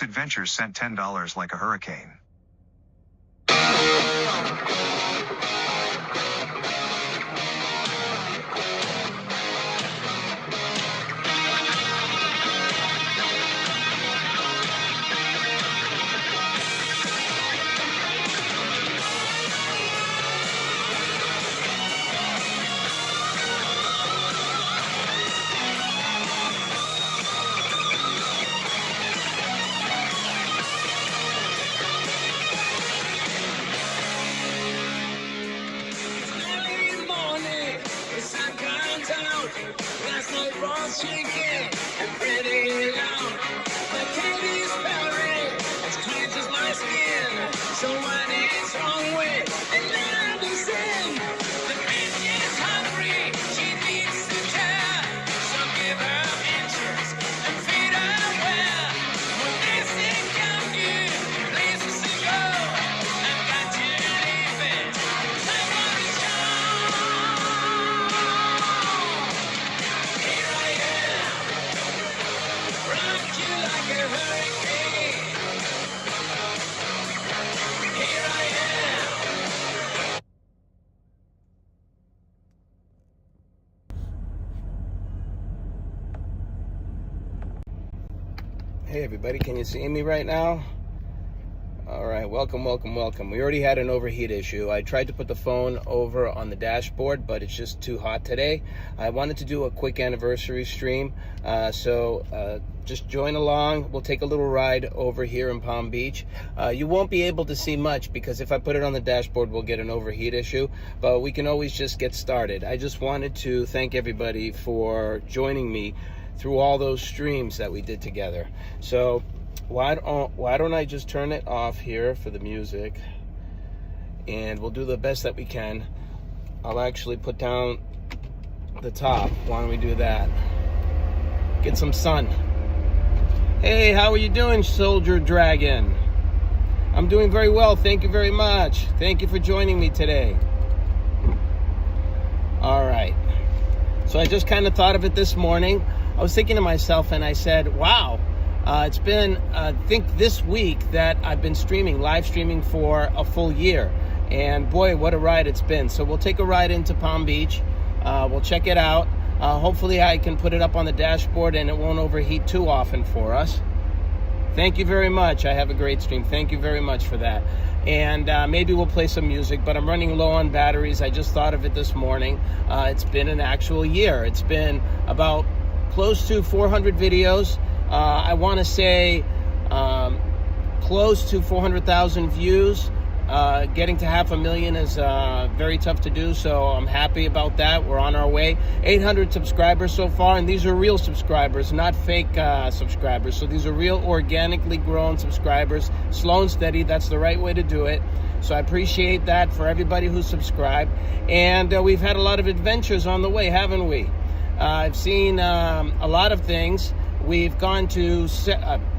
This adventure sent $10 like a hurricane. Hey everybody, can you see me right now? All right, welcome. We already had an overheat issue. I tried to put the phone over on the dashboard, but it's just too hot today. I wanted to do a quick anniversary stream, so just join along. We'll take a little ride over here in Palm Beach. You won't be able to see much because if I put it on the dashboard, we'll get an overheat issue, but we can always just get started. I just wanted to thank everybody for joining me through all those streams that we did together. So why don't I just turn it off here for the music, and we'll do the best that we can. I'll actually put down the top. Why don't we do that? Get some sun. Hey, how are you doing, Soldier Dragon? I'm doing very well, thank you very much. Thank you for joining me today. All right, so I just kind of thought of it this morning. I was thinking to myself and I said, wow, it's been, I think this week that I've been live streaming for a full year. And boy, what a ride it's been. So we'll take a ride into Palm Beach. We'll check it out. Hopefully I can put it up on the dashboard and it won't overheat too often for us. Thank you very much. I have a great stream. Thank you very much for that. And maybe we'll play some music, but I'm running low on batteries. I just thought of it this morning. It's been an actual year. It's been about close to 400 videos. I want to say close to 400,000 views. Getting to 500,000 is very tough to do, so I'm happy about that. We're on our way. 800 subscribers so far, and these are real subscribers, not fake subscribers. So these are real organically grown subscribers. Slow and steady, that's the right way to do it. So I appreciate that for everybody who's subscribed. And we've had a lot of adventures on the way, haven't we? I've seen a lot of things. We've gone to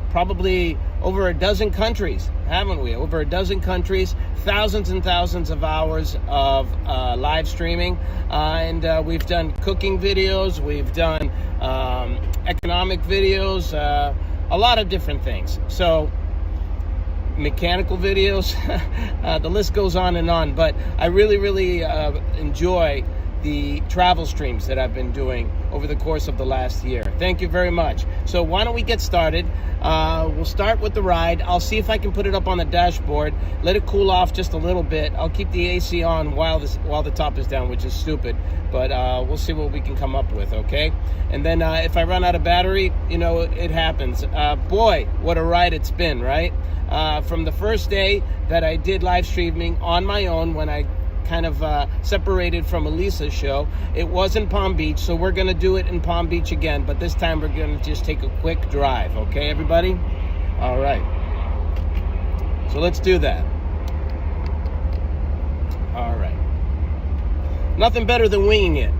probably over a dozen countries, haven't we? Over a dozen countries, thousands and thousands of hours of live streaming. And we've done cooking videos, we've done economic videos, a lot of different things. So mechanical videos, the list goes on and on. But I really enjoy the travel streams that I've been doing over the course of the last year. Thank you very much. So why don't we get started? We'll start with the ride. I'll see if I can put it up on the dashboard, let it cool off just a little bit. I'll keep the AC on while the top is down, which is stupid, but we'll see what we can come up with, okay? And then if I run out of battery, you know, it happens. Boy, what a ride it's been, right? From the first day that I did live streaming on my own, when I kind of separated from Elisa's show, it was in Palm Beach, so we're gonna do it in Palm Beach again, but this time we're gonna just take a quick drive, okay everybody? All right, so let's do that. All right, nothing better than winging it.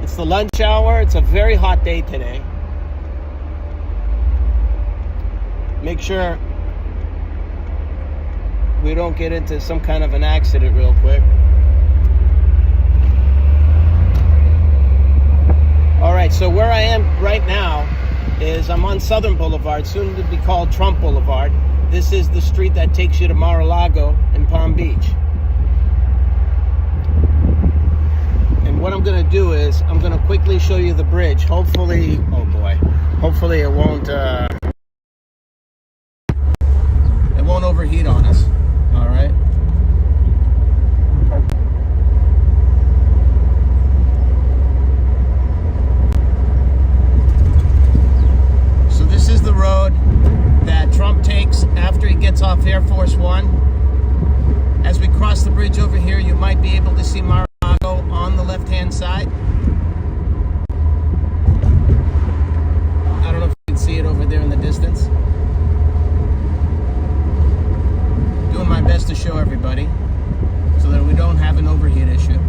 It's the lunch hour. It's a very hot day today. Make sure we don't get into some kind of an accident real quick. All right, so where I am right now is I'm on Southern Boulevard, soon to be called Trump Boulevard. This is the street that takes you to Mar-a-Lago in Palm Beach. And what I'm going to do is I'm going to quickly show you the bridge. Hopefully, oh boy, hopefully it won't overheat on us. All right. So this is the road that Trump takes after he gets off Air Force One. As we cross the bridge over here, you might be able to see Mar-a-Lago on the left-hand side. I don't know if you can see it over there in the distance. Doing my best to show everybody so that we don't have an overheat issue.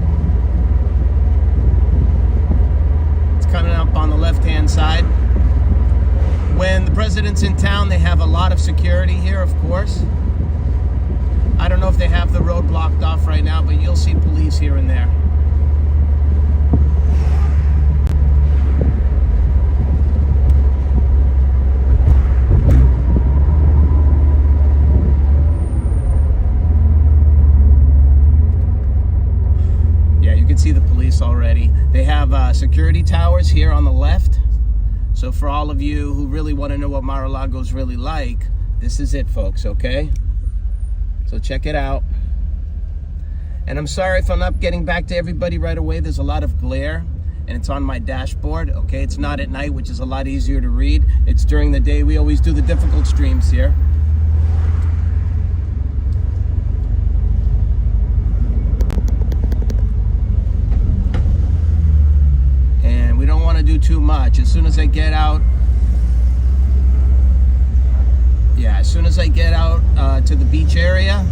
It's coming up on the left-hand side. When the president's in town, they have a lot of security here, of course. I don't know if they have the road blocked off right now, but you'll see police here and there. Yeah, you can see the police already. They have security towers here on the left. So for all of you who really want to know what Mar-a-Lago is really like, this is it, folks, okay? So check it out. And I'm sorry if I'm not getting back to everybody right away. There's a lot of glare, and it's on my dashboard, okay? It's not at night, which is a lot easier to read. It's during the day. We always do the difficult streams here. And we don't want to do too much. As soon as I get out, to the beach area,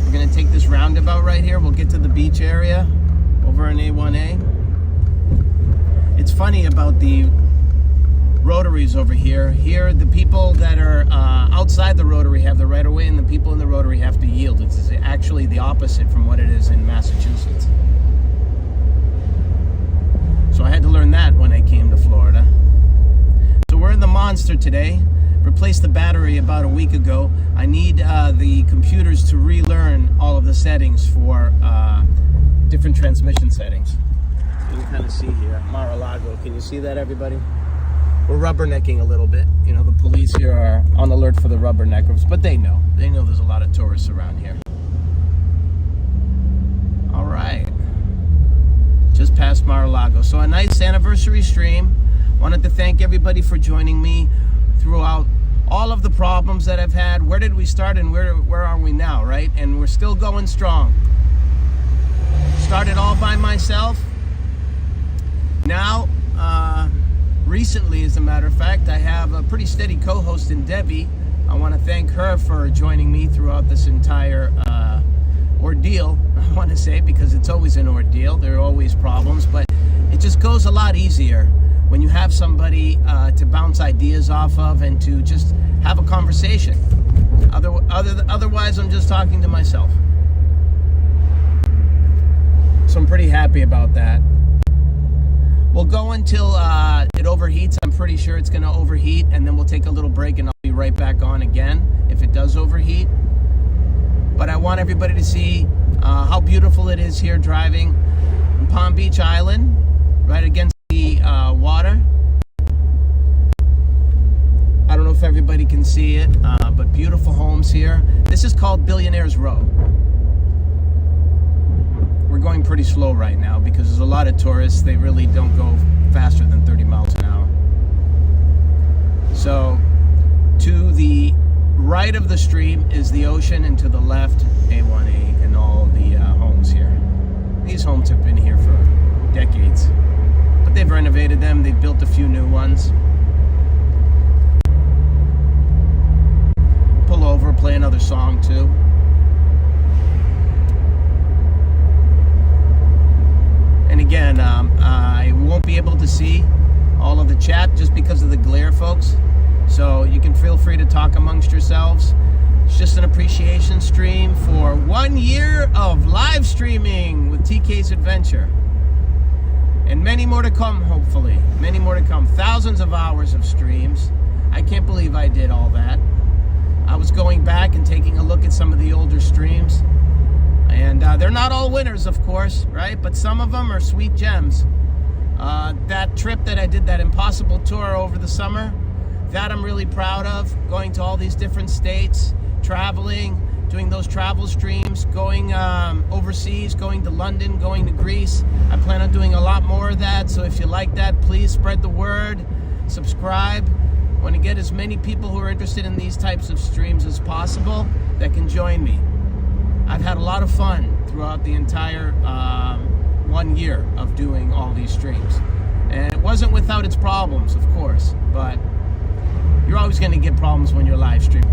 we're going to take this roundabout right here. We'll get to the beach area over in A1A. It's funny about the rotaries over here. Here, the people that are outside the rotary have the right of way, and the people in the rotary have to yield. It's actually the opposite from what it is in Massachusetts. So I had to learn that when I came to Florida. So we're in the Monster today. Replaced the battery about a week ago. I need the computers to relearn all of the settings for different transmission settings. You can kind of see here, Mar-a-Lago. Can you see that, everybody? We're rubbernecking a little bit. You know, the police here are on alert for the rubberneckers, but they know. They know there's a lot of tourists around here. All right. Just past Mar-a-Lago. So a nice anniversary stream. Wanted to thank everybody for joining me throughout all of the problems that I've had. Where did we start and where are we now, right? And we're still going strong. Started all by myself. Now, recently, as a matter of fact, I have a pretty steady co-host in Debbie. I want to thank her for joining me throughout this entire ordeal, I want to say, because it's always an ordeal. There are always problems, but it just goes a lot easier when you have somebody to bounce ideas off of and to just have a conversation. Otherwise, I'm just talking to myself. So I'm pretty happy about that. We'll go until it overheats. I'm pretty sure it's going to overheat, and then we'll take a little break, and I'll be right back on again if it does overheat. But I want everybody to see how beautiful it is here driving in Palm Beach Island, right against the water. I don't know if everybody can see it, but beautiful homes here. This is called Billionaires Row. We're going pretty slow right now because there's a lot of tourists. They really don't go faster than 30 miles an hour. So to the right of the stream is the ocean, and to the left, A1A and all the homes here. These homes have been here for decades, but they've renovated them. They've built a few new ones. Pull over, play another song too. And again, I won't be able to see all of the chat just because of the glare, folks. So you can feel free to talk amongst yourselves. It's just an appreciation stream for 1 year of live streaming with TK's Adventure. And many more to come, hopefully. Many more to come. Thousands of hours of streams. I can't believe I did all that. I was going back and taking a look at some of the older streams. And they're not all winners, of course, right? But some of them are sweet gems. That trip that I did, that impossible tour over the summer, that I'm really proud of. Going to all these different states, traveling, doing those travel streams, going overseas, going to London, going to Greece. I plan on doing a lot more of that. So if you like that, please spread the word, subscribe. I want to get as many people who are interested in these types of streams as possible that can join me. I've had a lot of fun throughout the entire 1 year of doing all these streams. And it wasn't without its problems, of course, but you're always going to get problems when you're live streaming.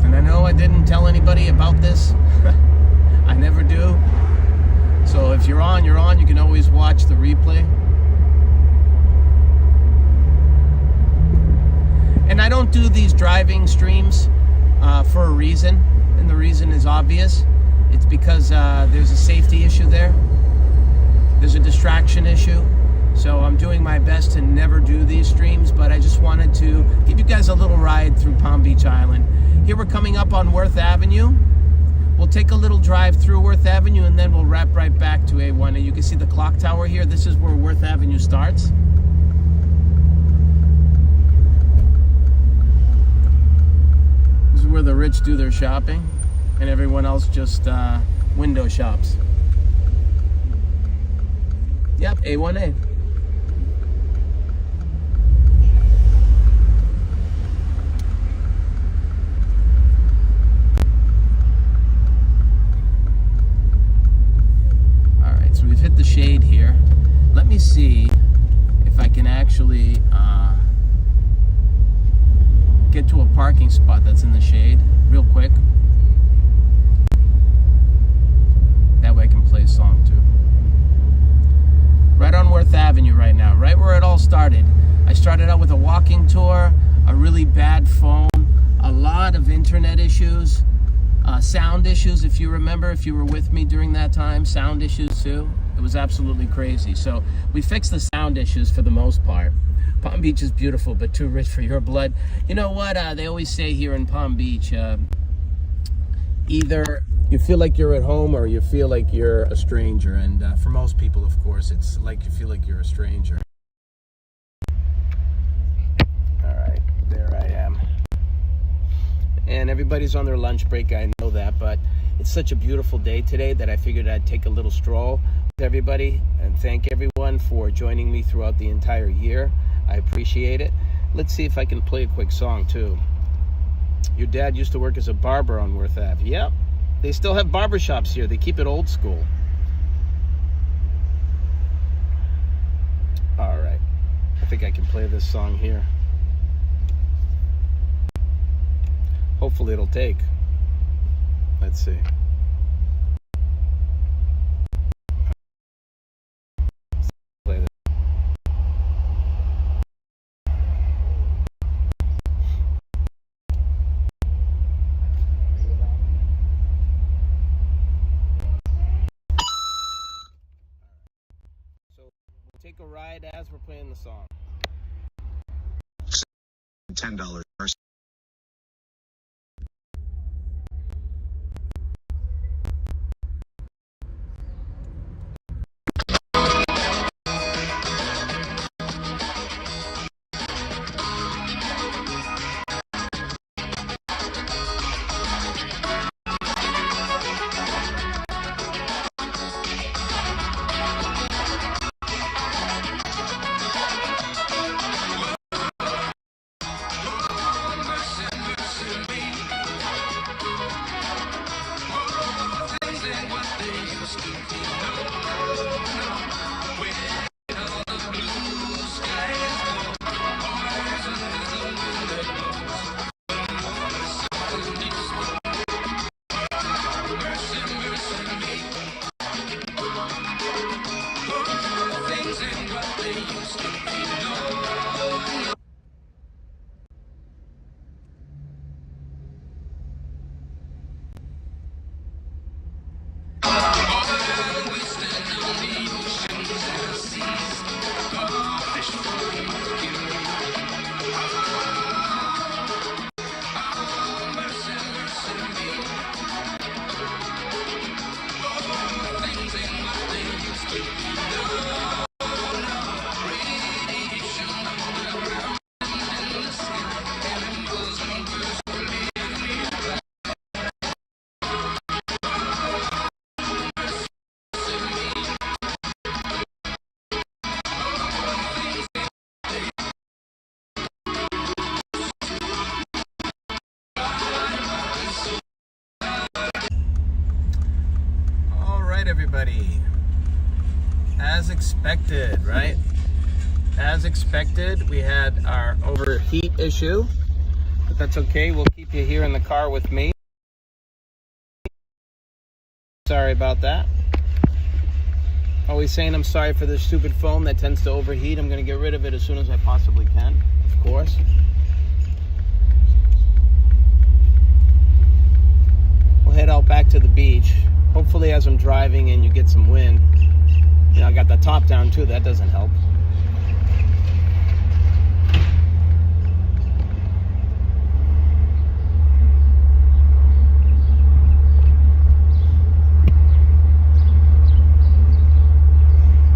And I know I didn't tell anybody about this. I never do. So if you're on, you're on. You can always watch the replay. And I don't do these driving streams for a reason. And the reason is obvious. It's because there's a safety issue there. There's a distraction issue. So I'm doing my best to never do these streams. But I just wanted to give you guys a little ride through Palm Beach Island. Here we're coming up on Worth Avenue. We'll take a little drive through Worth Avenue and then we'll wrap right back to A1. And you can see the clock tower here. This is where Worth Avenue starts. This is where the rich do their shopping and everyone else just window shops. Yep, A1A. We've hit the shade here. Let me see if I can actually get to a parking spot that's in the shade real quick. That way I can play a song too. Right on Worth Avenue right now, right where it all started. I started out with a walking tour, a really bad phone, a lot of internet issues. Sound issues, if you remember, if you were with me during that time, sound issues too. It was absolutely crazy. So we fixed the sound issues for the most part. Palm Beach is beautiful, but too rich for your blood. You know what? They always say here in Palm Beach, either you feel like you're at home or you feel like you're a stranger. And for most people, of course, it's like you feel like you're a stranger. All right, there I am. And everybody's on their lunch break, I know that, but it's such a beautiful day today that I figured I'd take a little stroll with everybody and thank everyone for joining me throughout the entire year. I appreciate it. Let's see if I can play a quick song too. Your dad used to work as a barber on Worth Ave. Yep, they still have barbershops here. They keep it old school. All right, I think I can play this song here. Hopefully it'll take. Let's see. Play this. So we'll take a ride as we're playing the song. $10. as expected, right? As expected, we had our overheat issue, but that's okay. We'll keep you here in the car with me. Sorry about that. Always saying I'm sorry for this stupid phone that tends to overheat. I'm going to get rid of it as soon as I possibly can, of course. We'll head out back to the beach. Hopefully as I'm driving and you get some wind. You know, I got the top down too. That doesn't help.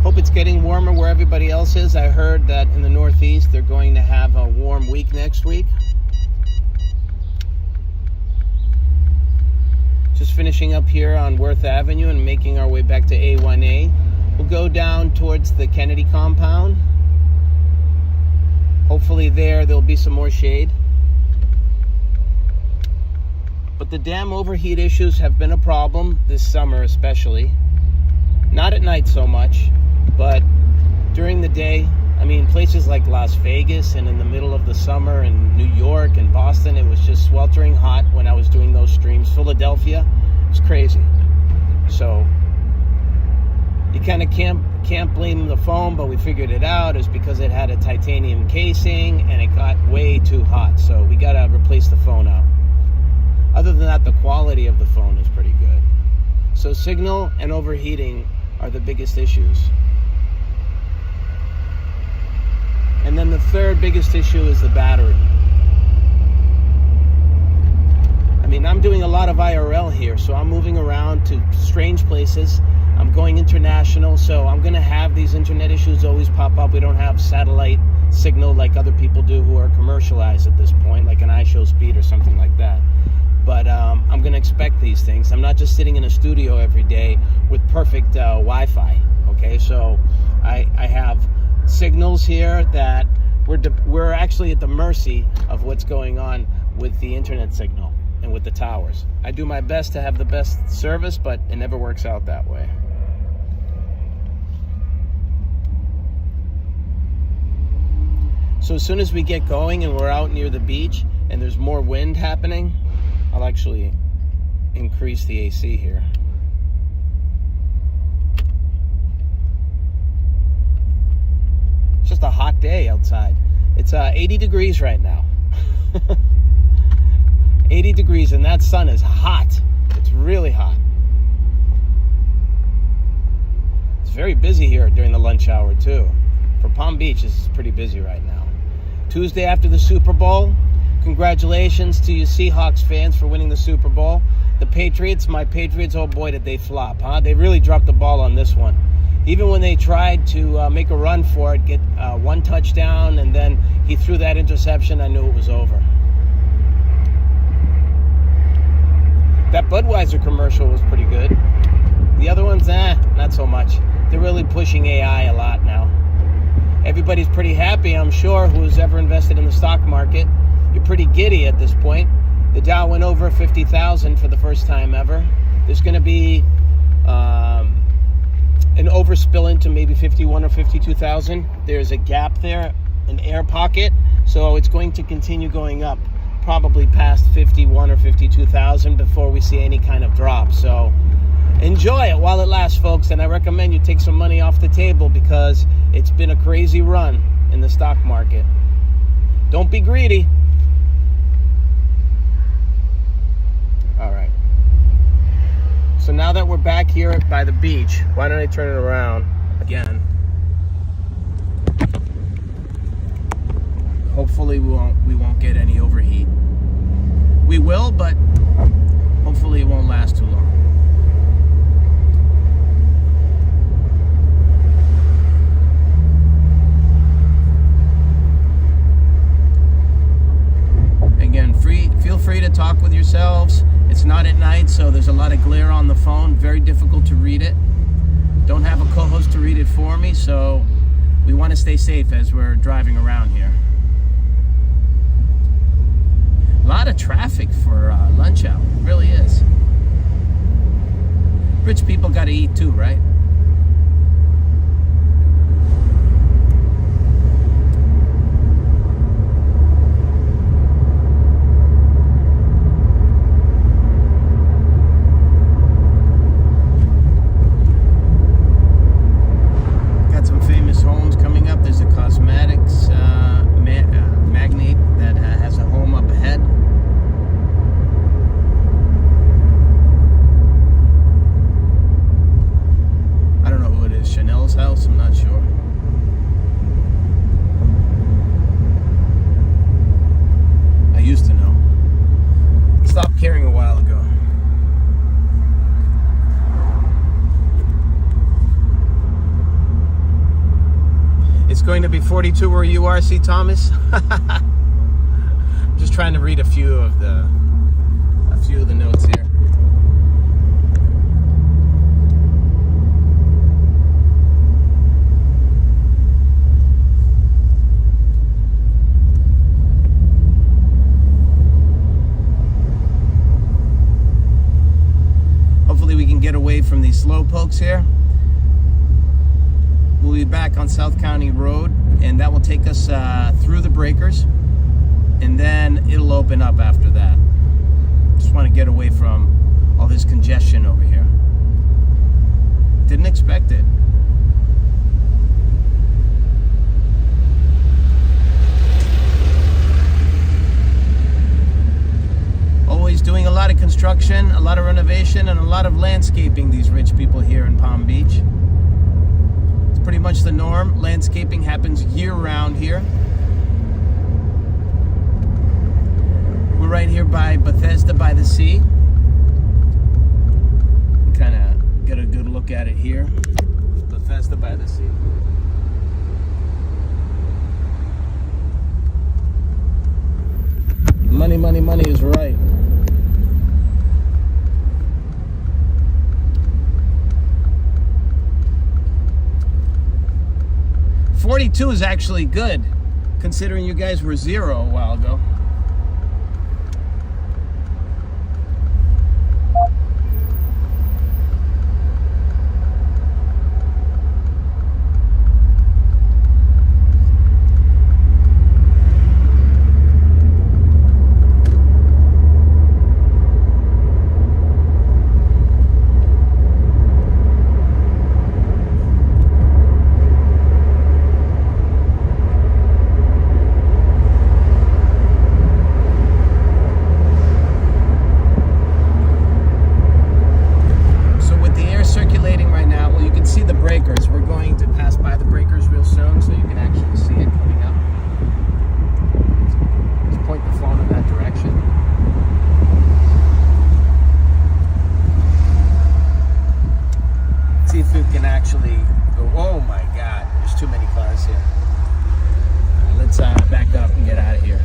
Hope it's getting warmer where everybody else is. I heard that in the Northeast they're going to have a warm week next week. Just finishing up here on Worth Avenue and making our way back to A1A. We'll go down towards the Kennedy compound. Hopefully there'll be some more shade. But the damn overheat issues have been a problem this summer especially. Not at night so much, but during the day. I mean, places like Las Vegas and in the middle of the summer in New York and Boston, it was just sweltering hot when I was doing those streams. Philadelphia, it was crazy. So you kind of can't blame the phone, but we figured it out. It's because it had a titanium casing and it got way too hot. So we got to replace the phone out. Other than that, the quality of the phone is pretty good. So signal and overheating are the biggest issues. And then the third biggest issue is the battery. I mean, I'm doing a lot of IRL here, so I'm moving around to strange places. I'm going international, so I'm going to have these internet issues always pop up. We don't have satellite signal like other people do who are commercialized at this point, like an iShow Speed or something like that. But I'm going to expect these things. I'm not just sitting in a studio every day with perfect Wi-Fi, okay? So I have signals here that we're actually at the mercy of what's going on with the internet signal and with the towers. I do my best to have the best service, but it never works out that way. So as soon as we get going and we're out near the beach and there's more wind happening, I'll actually increase the AC here. It's just a hot day outside. It's 80 degrees right now. 80 degrees, and that sun is hot. It's really hot. It's very busy here during the lunch hour too. For Palm Beach, this is pretty busy right now. Tuesday after the Super Bowl. Congratulations to you Seahawks fans for winning the Super Bowl. The Patriots, my Patriots, oh boy did they flop, huh? They really dropped the ball on this one. Even when they tried to make a run for it, get one touchdown, and then he threw that interception, I knew it was over. That Budweiser commercial was pretty good. The other ones, not so much. They're really pushing AI a lot now. Everybody's pretty happy, I'm sure, who's ever invested in the stock market. You're pretty giddy at this point. The Dow went over 50,000 for the first time ever. There's going to be an overspill into maybe 51 or 52,000. There's a gap there, an air pocket, so it's going to continue going up, probably past 51 or 52,000 before we see any kind of drop. So enjoy it while it lasts, folks, and I recommend you take some money off the table because it's been a crazy run in the stock market. Don't be greedy. All right. So now that we're back here by the beach, why don't I turn it around again? Hopefully we won't get any overheat. We will, but hopefully it won't last too long. Again, feel free to talk with yourselves. It's not at night, so there's a lot of glare on the phone. Very difficult to read it. Don't have a co-host to read it for me, so we want to stay safe as we're driving around here. A lot of traffic for lunch hour. It really is. Rich people got to eat too, right? Carl's house? I'm not sure. I used to know. Stopped caring a while ago. It's going to be 42 where you are, C. Thomas. Just trying to read a few of the notes here. Hopefully we can get away from these slow pokes here. We'll be back on South County Road, and that will take us through the breakers, and then it'll open up after that. Just want to get away from all this congestion over here. Didn't expect it. Always doing a lot of construction, a lot of renovation, and a lot of landscaping, these rich people here in Palm Beach. It's pretty much the norm. Landscaping happens year-round here. We're right here by Bethesda by the Sea. Kind of get a good look at it here. Bethesda by the Sea. Money, money, money is right. $42 is actually good, considering you guys were 0 a while ago. Back up and get out of here.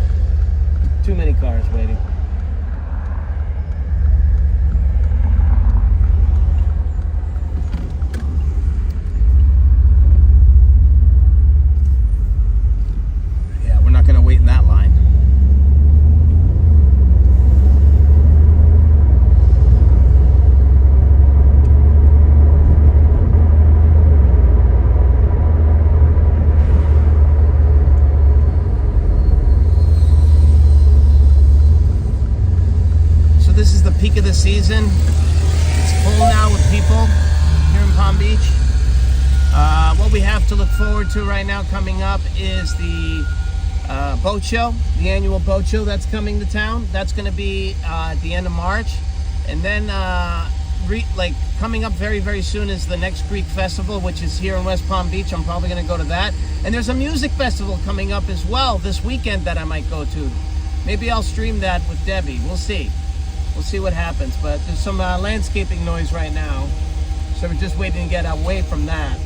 Too many cars waiting. Yeah, we're not going to wait in that line. This is the peak of the season. It's full now with people here in Palm Beach. What we have to look forward to right now coming up is the boat show, the annual boat show that's coming to town. That's going to be at the end of March. And then coming up very, very soon is the next Greek festival, which is here in West Palm Beach. I'm probably going to go to that. And there's a music festival coming up as well this weekend that I might go to. Maybe I'll stream that with Debbie. We'll see. We'll see what happens, but there's some landscaping noise right now, so we're just waiting to get away from that.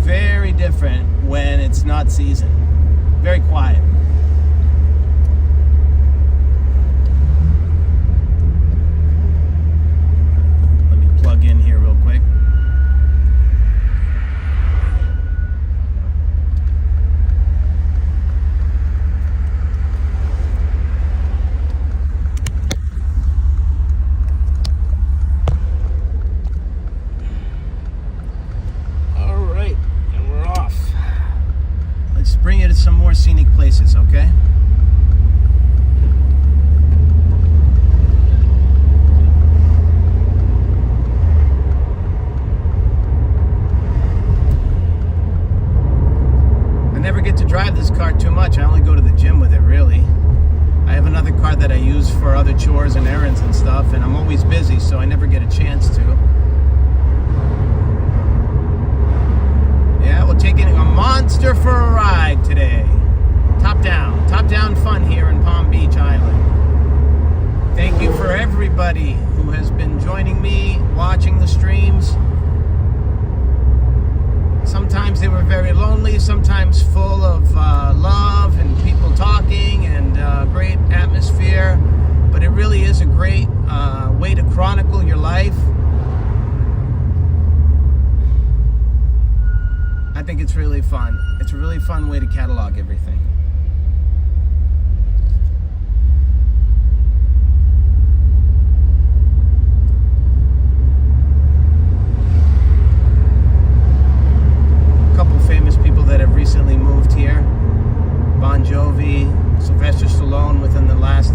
Very different when it's not season. Very quiet. Let me plug in here real quick. some more scenic places, okay? I never get to drive this car too much. I only go to the gym with it, really. I have another car that I use for other chores and errands and stuff, and I'm always busy, so I never get a chance to. Yeah, we're taking a monster for a ride today. Top down fun here in Palm Beach Island. Thank you for everybody who has been joining me, watching the streams. Sometimes they were very lonely, sometimes full of love and people talking and great atmosphere. But it really is a great way to chronicle your life. I think it's really fun. It's a really fun way to catalog everything. A couple famous people that have recently moved here. Bon Jovi, Sylvester Stallone within the last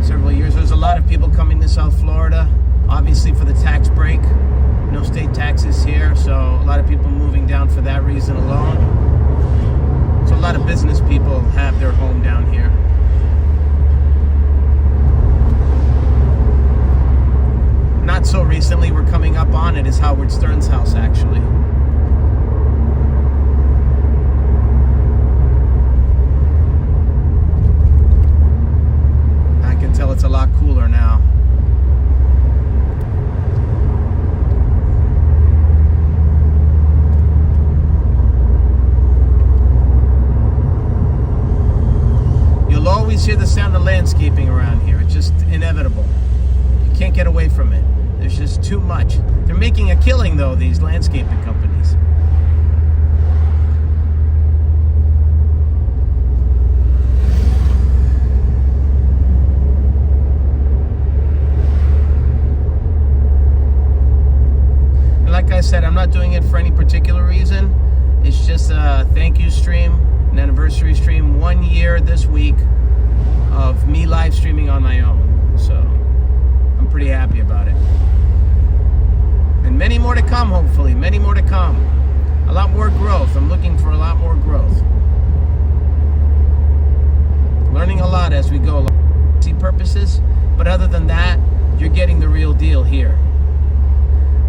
several years. There's a lot of people coming to South Florida, obviously for the tax break. No state taxes here, so a lot of people moving down for that reason alone. So a lot of business people have their home down here. Not so recently, we're coming up on it, is Howard Stern's house, actually. I can tell it's a lot cooler now. Always hear the sound of landscaping around here. It's just inevitable. You can't get away from it. There's just too much. They're making a killing, though, these landscaping companies. And like I said, I'm not doing it for any particular reason. It's just a thank you stream, an anniversary stream, 1 year this week of me live streaming on my own. So I'm pretty happy about it. And many more to come, hopefully. Many more to come. A lot more growth. I'm looking for a lot more growth. Learning a lot as we go along. See purposes. But other than that, you're getting the real deal here.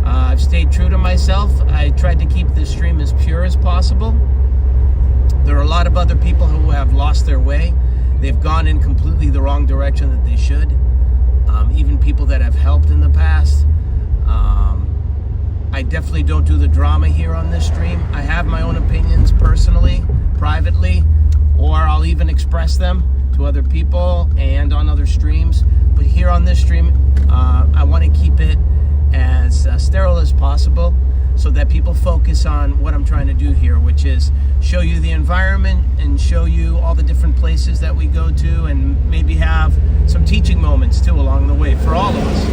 I've stayed true to myself. I tried to keep this stream as pure as possible. There are a lot of other people who have lost their way. They've gone in completely the wrong direction that they should. Even people that have helped in the past. I definitely don't do the drama here on this stream. I have my own opinions personally, privately, or I'll even express them to other people and on other streams. But here on this stream, I want to keep it as sterile as possible so that people focus on what I'm trying to do here, which is show you the environment and show you all the different places that we go to, and maybe have some teaching moments too along the way for all of us.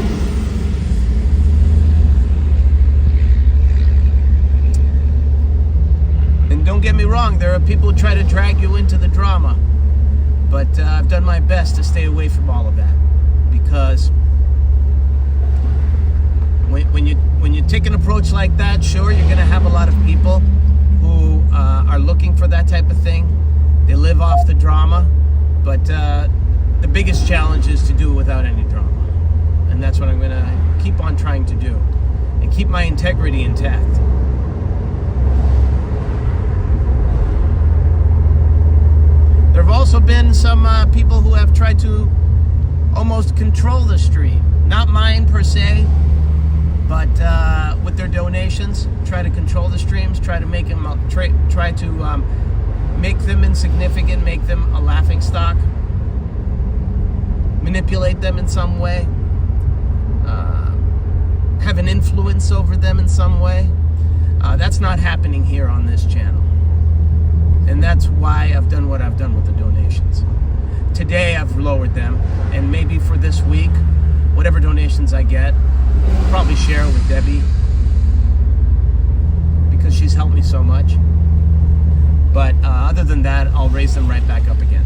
And don't get me wrong, there are people who try to drag you into the drama, but I've done my best to stay away from all of that, because when you take an approach like that, sure, you're going to have a lot of people who are looking for that type of thing. They live off the drama, but the biggest challenge is to do it without any drama. And that's what I'm going to keep on trying to do, and keep my integrity intact. There have also been some people who have tried to almost control the stream. Not mine per se, but with their donations, try to control the streams, try to make them, try to make them insignificant, make them a laughingstock, manipulate them in some way, have an influence over them in some way. That's not happening here on this channel. And that's why I've done what I've done with the donations. Today I've lowered them, and maybe for this week, whatever donations I get, I'll probably share it with Debbie, because she's helped me so much. But other Other than that, I'll raise them right back up again.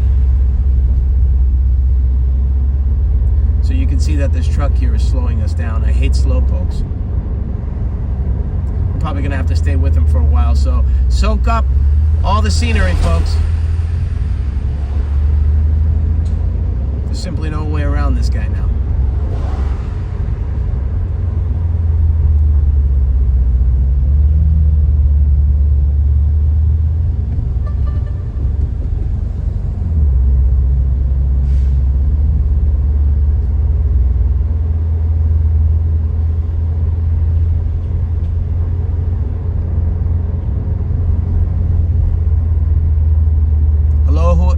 So you can see that this truck here is slowing us down. I hate slowpokes. I'm probably gonna have to stay with him for a while, so soak up all the scenery, folks. There's simply no way around this guy now.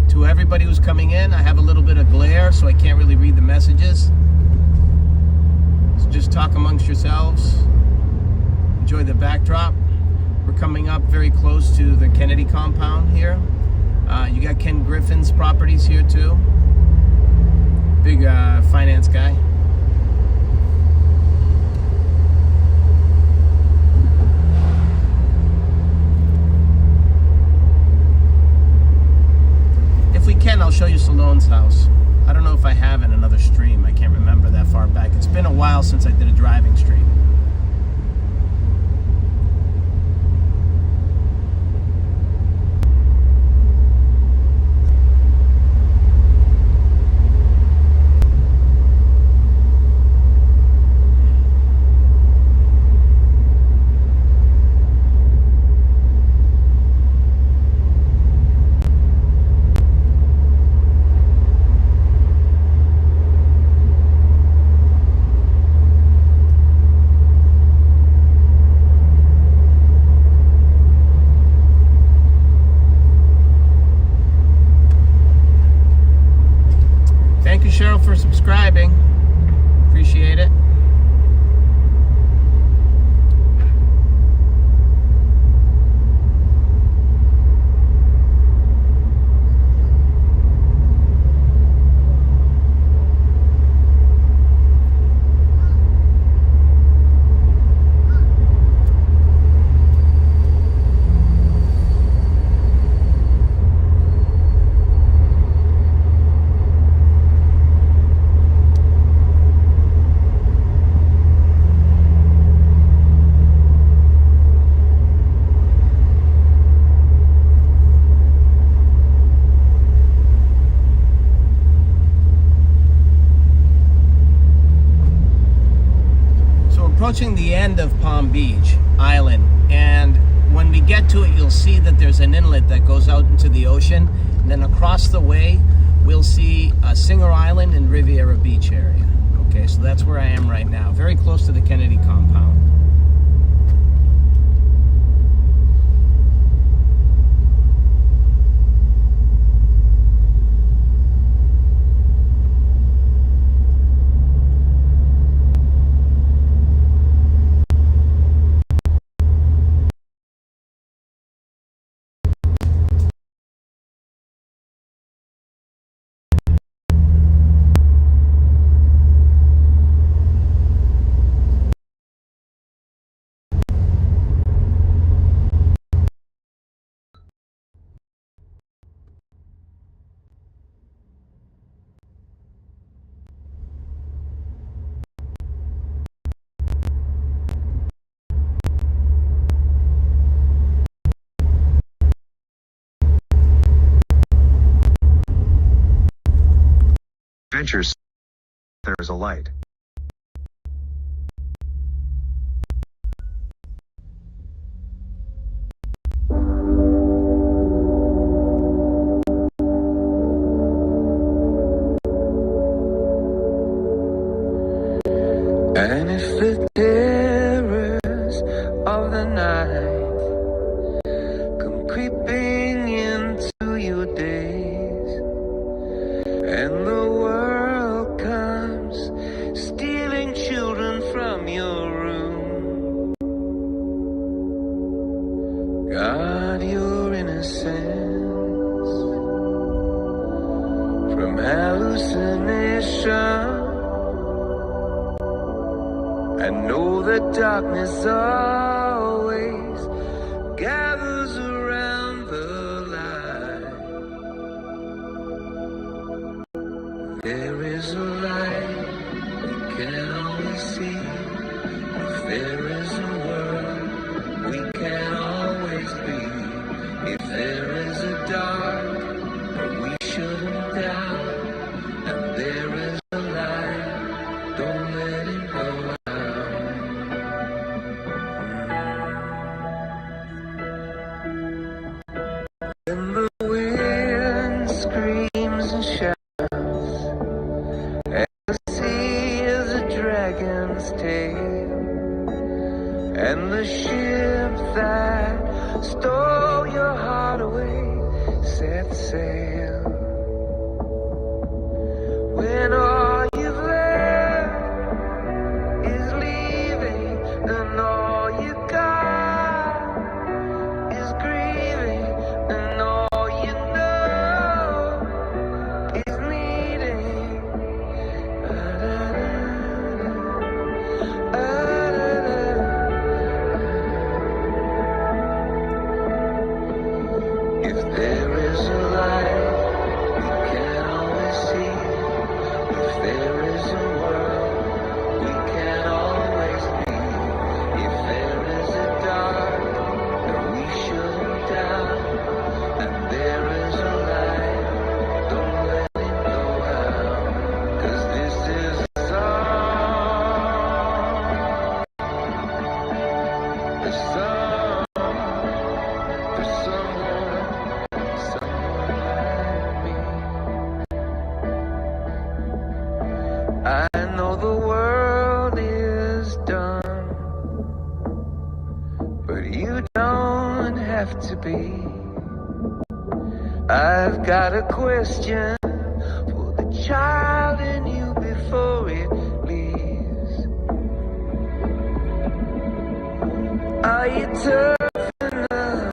To everybody who's coming in, I have a little bit of glare, so I can't really read the messages. So just talk amongst yourselves. Enjoy the backdrop. We're coming up very close to the Kennedy compound here. You got Ken Griffin's properties here too. Big finance guy. If we can, I'll show you Salone's house. I don't know if I have in another stream. I can't remember that far back. It's been a while since I did a driving stream. Thank you, Cheryl, for subscribing. Appreciate it. Approaching the end of Palm Beach Island, and when we get to it, you'll see that there's an inlet that goes out into the ocean, and then across the way we'll see Singer Island and Riviera Beach area. Okay, so that's where I am right now, very close to the Kennedy compound. Adventures. There is a light. And if the terrors of the night come creeping into your days, and the world comes stealing children from your room, guard your innocence from hallucination. I know that darkness always gathers around the light. And the wind screams and shouts, and the sea is a dragon's tail, and the ship that stole your heart away set sail. When all you've left is leaving, and all you got is grieving, and all you know is needing. If there is a light we can always see, if there is a world we can always be, if there is a dark that we shouldn't doubt, and there is a light, don't let it go out, 'cause this is a song for someone like me. I know the world is done, but you don't have to be. I've got a question for the child in you before it leaves. Are you tough enough?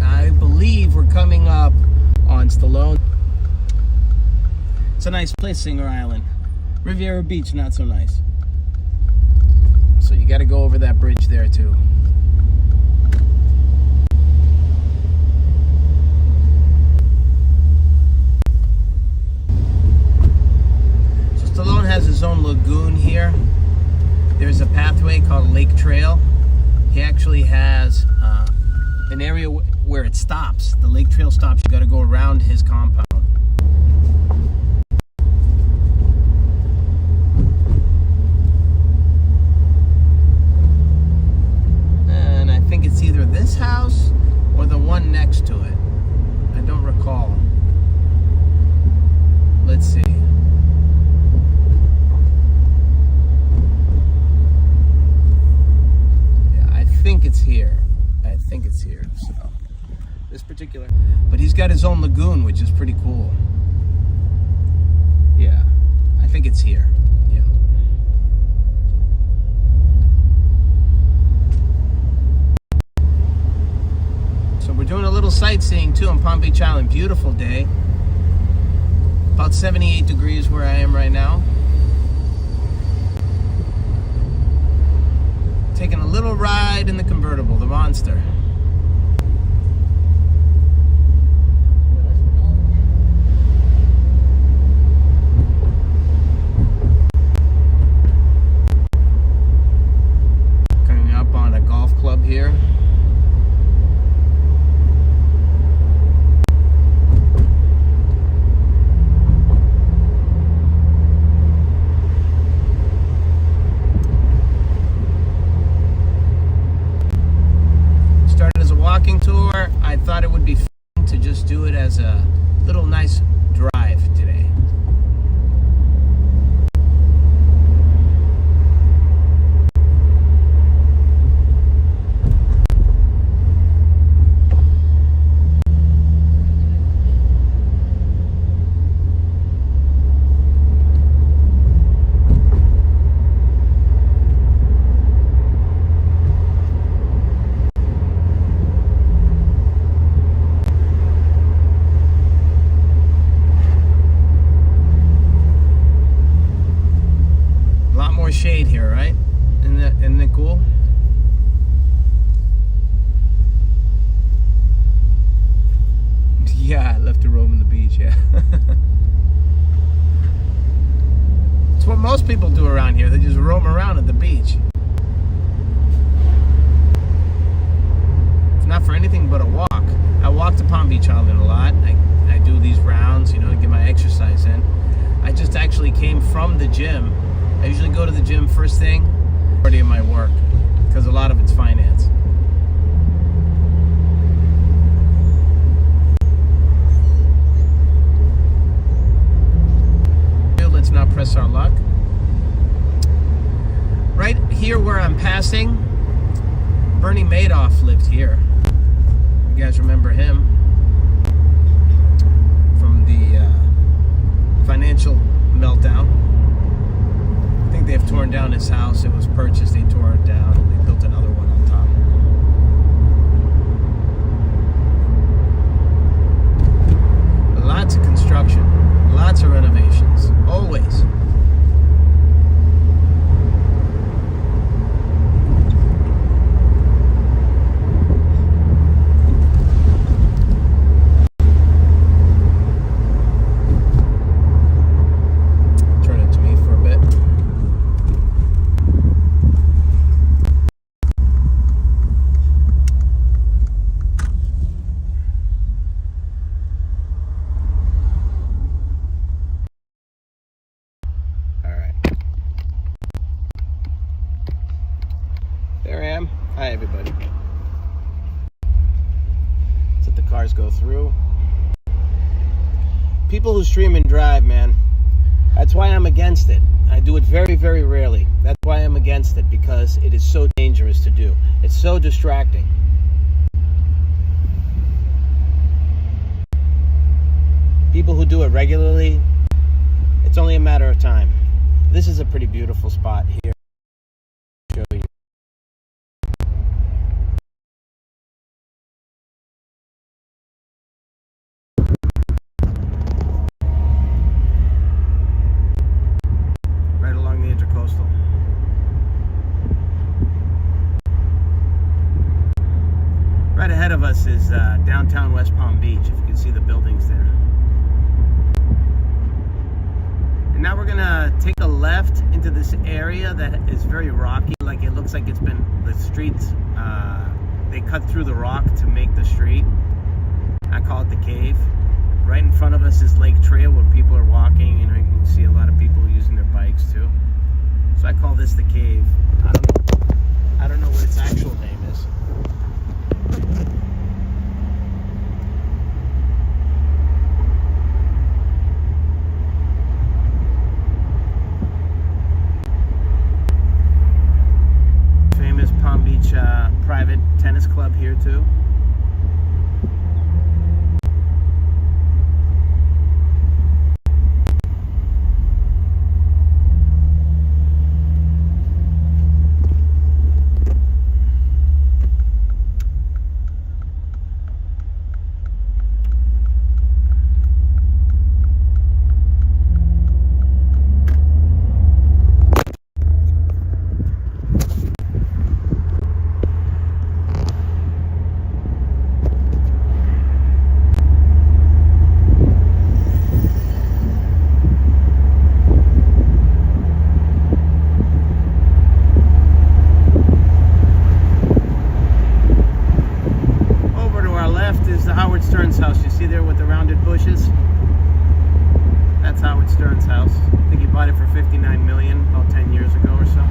I believe we're coming up on Stallone. It's a nice place, Singer Island. Riviera Beach, not so nice. So you got to go over that bridge there too. So Stallone has his own lagoon here. There's a pathway called Lake Trail. He actually has an area where it stops. The Lake Trail stops. You got to go around his compound. And I think it's either this house or the one next to it. I don't recall. Let's see. Yeah, I think it's here. So this particular, but he's got his own lagoon, which is pretty cool. Yeah, I think it's here. Yeah. So we're doing a little sightseeing too on Palm Beach Island. Beautiful day. About 78 degrees where I am right now. Taking a little ride in the convertible, the Monster. Coming up on a golf club here. Walking tour. I thought it would be fun to just do it as a little nice drive today. Shade here, right? Isn't it cool? Yeah, I left to roam on the beach, yeah. It's what most people do around here. They just roam around at the beach. It's not for anything but a walk. I walked Palm Beach outlet a lot. I do these rounds, you know, to get my exercise in. I just actually came from the gym. I usually go to the gym first thing, majority of my work, because a lot of it's finance. Let's not press our luck. Right here where I'm passing, Bernie Madoff lived here. You guys remember him from the financial meltdown. I think they've torn down his house. It was purchased, they tore it down, and they built another one on top. Lots of construction, lots of renovations, always. There I am. Hi, everybody. Let's let the cars go through. People who stream and drive, man, that's why I'm against it. I do it very, very rarely. That's why I'm against it, because it is so dangerous to do. It's so distracting. People who do it regularly, it's only a matter of time. This is a pretty beautiful spot here. Show you. Right along the Intercoastal. Right ahead of us is downtown West Palm Beach, if you can see the buildings there. And now we're gonna take a left into this area that is very rocky. Like, it looks like it's been, the streets, they cut through the rock to make the street. I call it the cave. Right in front of us is Lake Trail, where people are walking. You know, you can see a lot of people using their bikes too. So I call this the cave. I don't know what its actual name is. Famous Palm Beach private tennis club here too. House, you see there with the rounded bushes? That's Howard Stern's house. I think he bought it for $59 million about 10 years ago or so.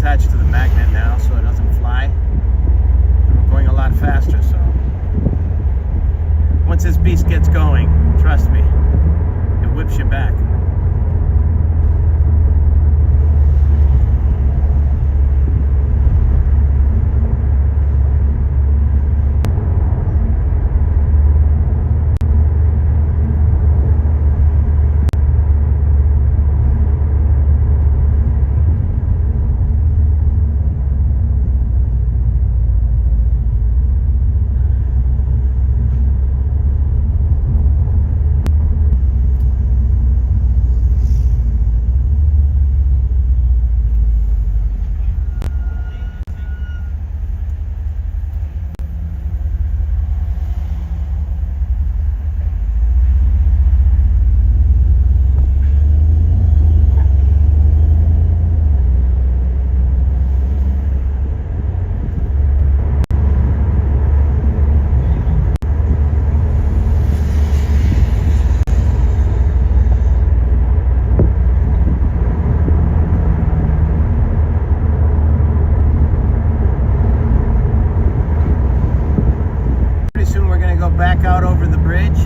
Attached to the magnet now so it doesn't fly. I'm going a lot faster, so once this beast gets going, trust me, it whips you back. back out over the bridge.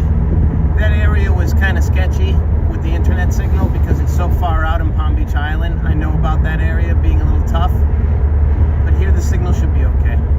That area was kind of sketchy with the internet signal because it's so far out in Palm Beach Island. I know about that area being a little tough, but here the signal should be okay.